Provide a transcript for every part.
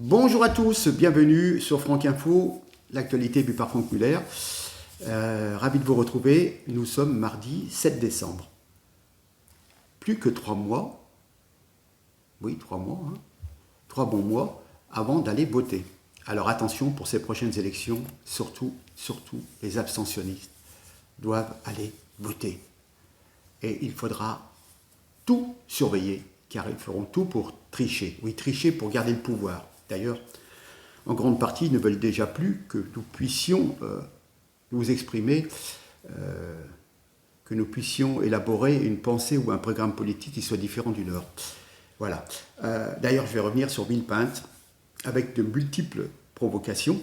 Bonjour à tous, bienvenue sur Franck Info, l'actualité vue par Franck Muller. Ravi de vous retrouver, nous sommes mardi 7 décembre. Plus que 3 mois, oui 3 mois, 3 bons mois avant d'aller voter. Alors attention pour ces prochaines élections, surtout les abstentionnistes doivent aller voter. Et il faudra tout surveiller, car ils feront tout pour tricher. Oui, tricher pour garder le pouvoir. D'ailleurs, en grande partie, ils ne veulent déjà plus que nous puissions nous exprimer, que nous puissions élaborer une pensée ou un programme politique qui soit différent du leur. Voilà. D'ailleurs, je vais revenir sur Villepinte, avec de multiples provocations.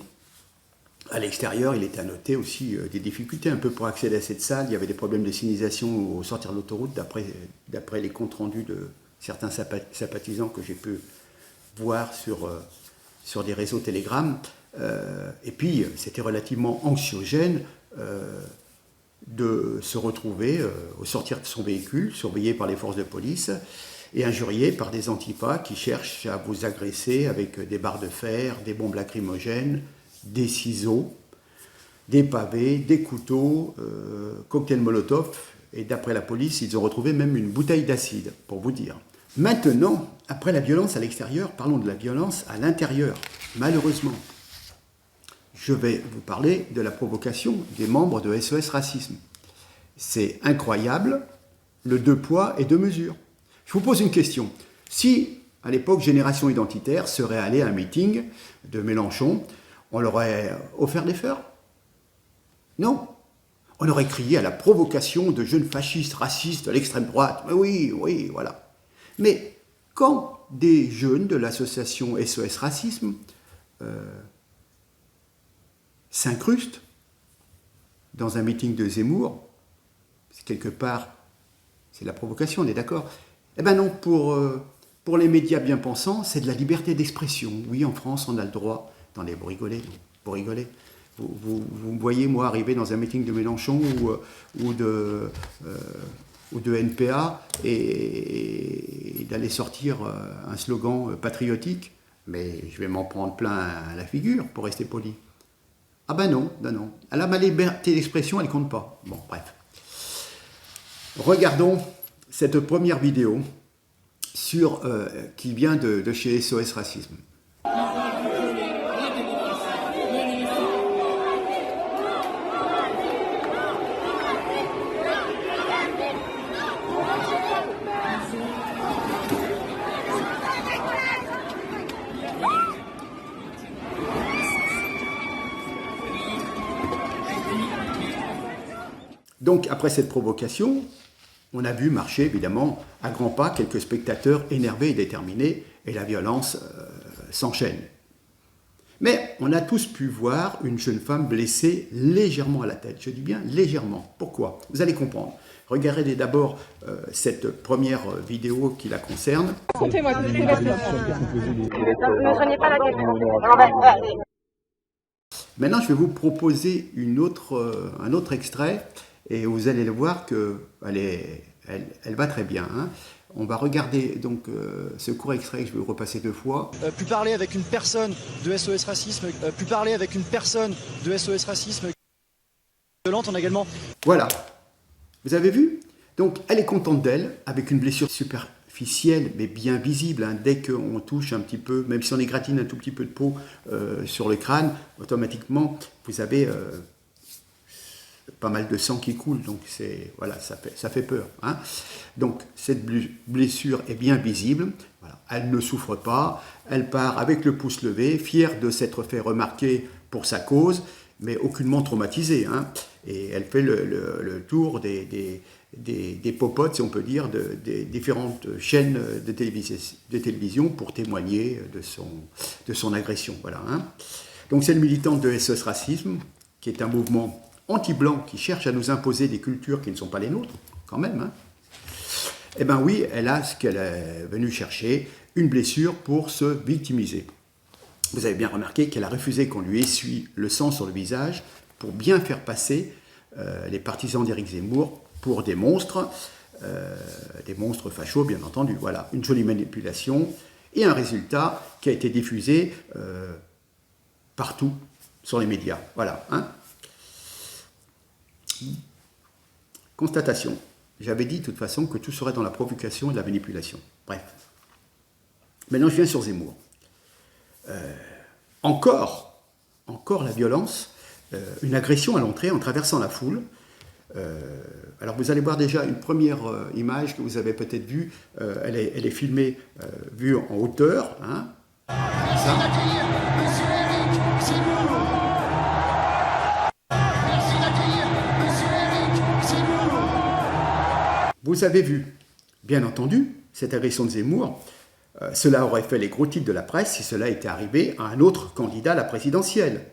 À l'extérieur, il était à noter aussi des difficultés un peu pour accéder à cette salle. Il y avait des problèmes de signalisation au sortir de l'autoroute, d'après les comptes rendus de certains sympathisants que j'ai pu voir sur des réseaux Telegram. Et puis, c'était relativement anxiogène de se retrouver au sortir de son véhicule, surveillé par les forces de police, et injurié par des antipas qui cherchent à vous agresser avec des barres de fer, des bombes lacrymogènes, des ciseaux, des pavés, des couteaux, cocktails Molotov, et d'après la police, ils ont retrouvé même une bouteille d'acide, pour vous dire. Maintenant, après la violence à l'extérieur, parlons de la violence à l'intérieur, malheureusement. Je vais vous parler de la provocation des membres de SOS Racisme. C'est incroyable, le deux poids et deux mesures. Je vous pose une question. Si, à l'époque, Génération Identitaire serait allé à un meeting de Mélenchon, on leur aurait offert des fleurs? Non. On aurait crié à la provocation de jeunes fascistes, racistes de l'extrême droite. Mais oui, voilà. Mais quand des jeunes de l'association SOS Racisme s'incrustent dans un meeting de Zemmour, quelque part, c'est la provocation, on est d'accord? Eh bien non, pour les médias bien pensants, c'est de la liberté d'expression. Oui, en France, on a le droit. Attendez, vous rigolez, vous rigolez. Vous me voyez, moi, arriver dans un meeting de Mélenchon ou de NPA et d'aller sortir un slogan patriotique, mais je vais m'en prendre plein à la figure pour rester poli. Ah ben non. Alors ma liberté d'expression, elle compte pas. Bon, bref. Regardons cette première vidéo qui vient de chez SOS Racisme. Donc, après cette provocation, on a vu marcher, évidemment, à grands pas, quelques spectateurs énervés et déterminés, et la violence s'enchaîne. Mais on a tous pu voir une jeune femme blessée légèrement à la tête. Je dis bien légèrement. Pourquoi? Vous allez comprendre. Regardez d'abord cette première vidéo qui la concerne. Racontez-moi tout ce qui va se passer. Ne prenez pas la tête. Maintenant, je vais vous proposer un autre extrait. Et vous allez le voir qu'elle va très bien. Hein. On va regarder donc ce court extrait que je vais vous repasser 2 fois. Plus parler avec une personne de SOS Racisme, violente, on a également... Voilà. Vous avez vu? Donc elle est contente d'elle, avec une blessure superficielle, mais bien visible. Hein. Dès qu'on touche un petit peu, même si on égratine un tout petit peu de peau sur le crâne, automatiquement, vous avez... pas mal de sang qui coule, donc voilà, ça fait peur. Hein. Donc cette blessure est bien visible, voilà. Elle ne souffre pas, elle part avec le pouce levé, fière de s'être fait remarquer pour sa cause, mais aucunement traumatisée. Hein. Et elle fait le tour des popotes, si on peut dire, des différentes chaînes de télévision pour témoigner de son agression. Voilà, hein. Donc c'est une militante de SOS Racisme, qui est un mouvement anti-blanc qui cherche à nous imposer des cultures qui ne sont pas les nôtres, quand même. Hein. Eh bien oui, elle a ce qu'elle est venue chercher, une blessure pour se victimiser. Vous avez bien remarqué qu'elle a refusé qu'on lui essuie le sang sur le visage pour bien faire passer les partisans d'Éric Zemmour pour des monstres fachos, bien entendu. Voilà, une jolie manipulation. et un résultat qui a été diffusé partout sur les médias. Voilà. Hein. Constatation. J'avais dit de toute façon que tout serait dans la provocation et la manipulation. Bref. Maintenant, je viens sur Zemmour. Encore la violence, une agression à l'entrée en traversant la foule. Alors vous allez voir déjà une première image que vous avez peut-être vue. Elle est filmée, vue en hauteur. Hein. Ça. Vous avez vu, bien entendu, cette agression de Zemmour. Cela aurait fait les gros titres de la presse si cela était arrivé à un autre candidat à la présidentielle.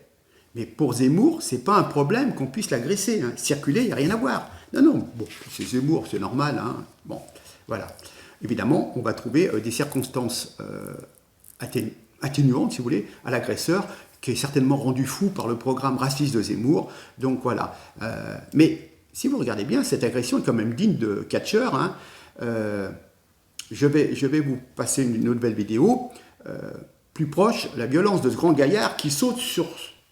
Mais pour Zemmour, ce n'est pas un problème qu'on puisse l'agresser. Hein. Circuler, il n'y a rien à voir. Non, bon, c'est Zemmour, c'est normal. Hein. Bon, voilà. Évidemment, on va trouver des circonstances atténuantes, si vous voulez, à l'agresseur, qui est certainement rendu fou par le programme raciste de Zemmour. Donc voilà. Mais si vous regardez bien, cette agression est quand même digne de catcheur. Hein. Je vais vous passer une nouvelle vidéo. Plus proche, la violence de ce grand gaillard qui saute sur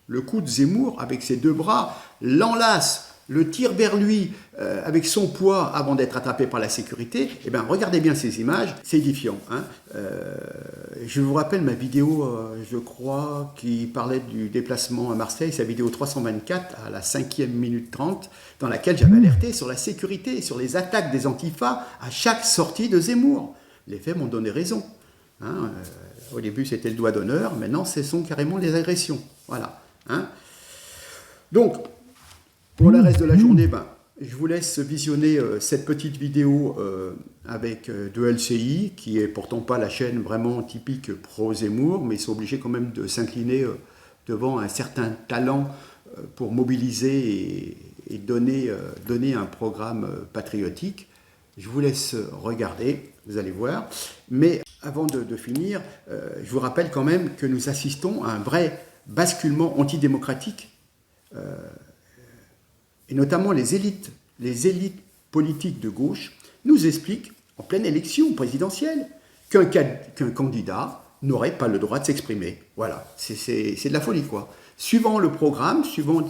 le cou de Zemmour avec ses deux bras, l'enlace, le tire vers lui avec son poids avant d'être attrapé par la sécurité. Eh bien, regardez bien ces images, c'est édifiant. Hein. Je vous rappelle ma vidéo, je crois, qui parlait du déplacement à Marseille, sa vidéo 324 à la 5e minute 30, dans laquelle j'avais alerté sur la sécurité, sur les attaques des antifas à chaque sortie de Zemmour. Les faits m'ont donné raison. Hein. Au début, c'était le doigt d'honneur, maintenant, ce sont carrément les agressions. Voilà. Hein. Donc, pour le reste de la journée, je vous laisse visionner cette petite vidéo avec de LCI, qui est pourtant pas la chaîne vraiment typique pro-Zemmour, mais ils sont obligés quand même de s'incliner devant un certain talent pour mobiliser et donner un programme patriotique. Je vous laisse regarder, vous allez voir. Mais avant de finir, je vous rappelle quand même que nous assistons à un vrai basculement antidémocratique, et notamment les élites politiques de gauche, nous expliquent, en pleine élection présidentielle, qu'un candidat n'aurait pas le droit de s'exprimer. Voilà, c'est de la folie, quoi. Suivant le programme, suivant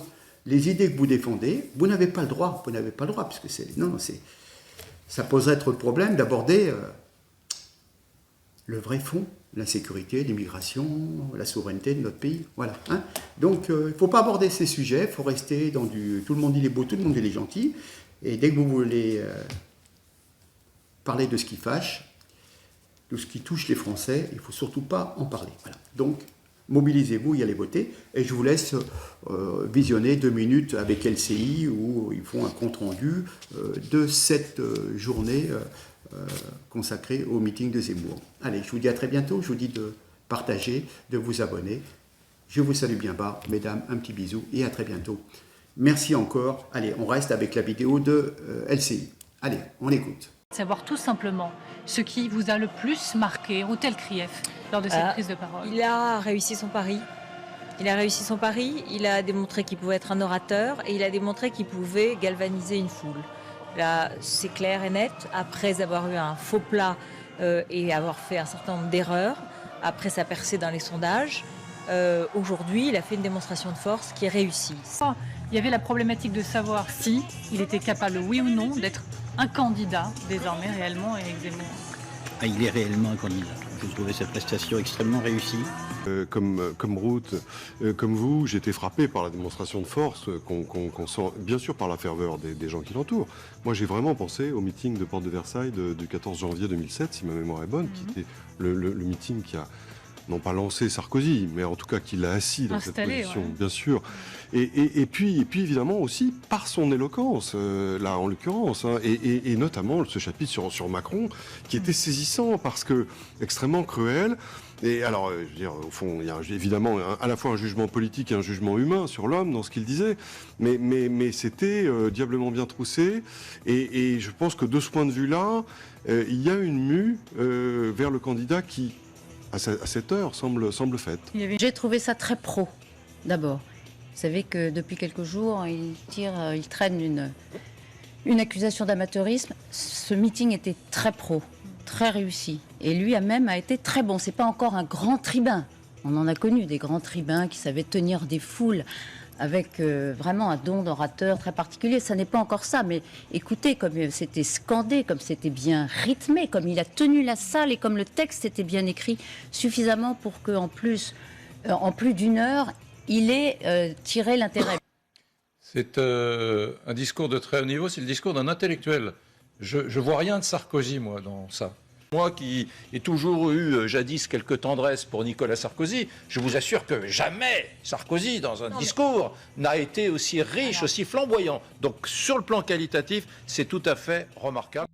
les idées que vous défendez, vous n'avez pas le droit. Vous n'avez pas le droit, parce que ça poserait trop de problèmes d'aborder le vrai fond, l'insécurité, l'immigration, la souveraineté de notre pays. Voilà. Hein. Donc, il ne faut pas aborder ces sujets, il faut rester dans du... Tout le monde il est beau, tout le monde il est gentil. Et dès que vous voulez parler de ce qui fâche, de ce qui touche les Français, il ne faut surtout pas en parler. Voilà. Donc, mobilisez-vous, y allez voter. Et je vous laisse visionner 2 minutes avec LCI où ils font un compte-rendu de cette journée consacrée au meeting de Zemmour. Allez, je vous dis à très bientôt. Je vous dis de partager, de vous abonner. Je vous salue bien bas, mesdames, un petit bisou et à très bientôt. Merci encore. Allez, on reste avec la vidéo de LCI. Allez, on l'écoute. Savoir tout simplement ce qui vous a le plus marqué, Routel Krief, lors de cette prise de parole. Il a réussi son pari. Il a réussi son pari, il a démontré qu'il pouvait être un orateur et il a démontré qu'il pouvait galvaniser une foule. Là, c'est clair et net, après avoir eu un faux plat et avoir fait un certain nombre d'erreurs, après sa percée dans les sondages, aujourd'hui, il a fait une démonstration de force qui est réussie. Il y avait la problématique de savoir si il était capable, oui ou non, d'être un candidat, désormais, réellement, avec Zemmour. Ah, il est réellement un candidat. J'ai trouvé sa prestation extrêmement réussie. Comme Ruth, comme vous, j'ai été frappé par la démonstration de force qu'on sent, bien sûr par la ferveur des gens qui l'entourent. Moi, j'ai vraiment pensé au meeting de Porte de Versailles du 14 janvier 2007, si ma mémoire est bonne, qui était le meeting qui a non pas lancé Sarkozy, mais en tout cas qui l'a assis dans cette position, bien sûr. Et puis évidemment aussi par son éloquence, là en l'occurrence, hein, et notamment ce chapitre sur Macron, qui était saisissant parce que extrêmement cruel. Et alors, je veux dire, au fond, il y a évidemment à la fois un jugement politique et un jugement humain sur l'homme dans ce qu'il disait, mais c'était diablement bien troussé. Et je pense que de ce point de vue-là, il y a une mue vers le candidat qui, à cette heure, semble faite. J'ai trouvé ça très pro, d'abord. Vous savez que depuis quelques jours, il traîne une accusation d'amateurisme. Ce meeting était très pro, très réussi. Et lui a été très bon. C'est pas encore un grand tribun. On en a connu des grands tribuns qui savaient tenir des foules avec vraiment un don d'orateur très particulier. Ça n'est pas encore ça, mais écoutez, comme c'était scandé, comme c'était bien rythmé, comme il a tenu la salle et comme le texte était bien écrit suffisamment pour qu'en plus, en plus d'une heure, il ait tiré l'intérêt. C'est un discours de très haut niveau, c'est le discours d'un intellectuel. Je vois rien de Sarkozy, moi, dans ça. Moi qui ai toujours eu jadis quelques tendresses pour Nicolas Sarkozy, je vous assure que jamais Sarkozy, dans un discours, n'a été aussi riche, aussi flamboyant. Donc sur le plan qualitatif, c'est tout à fait remarquable.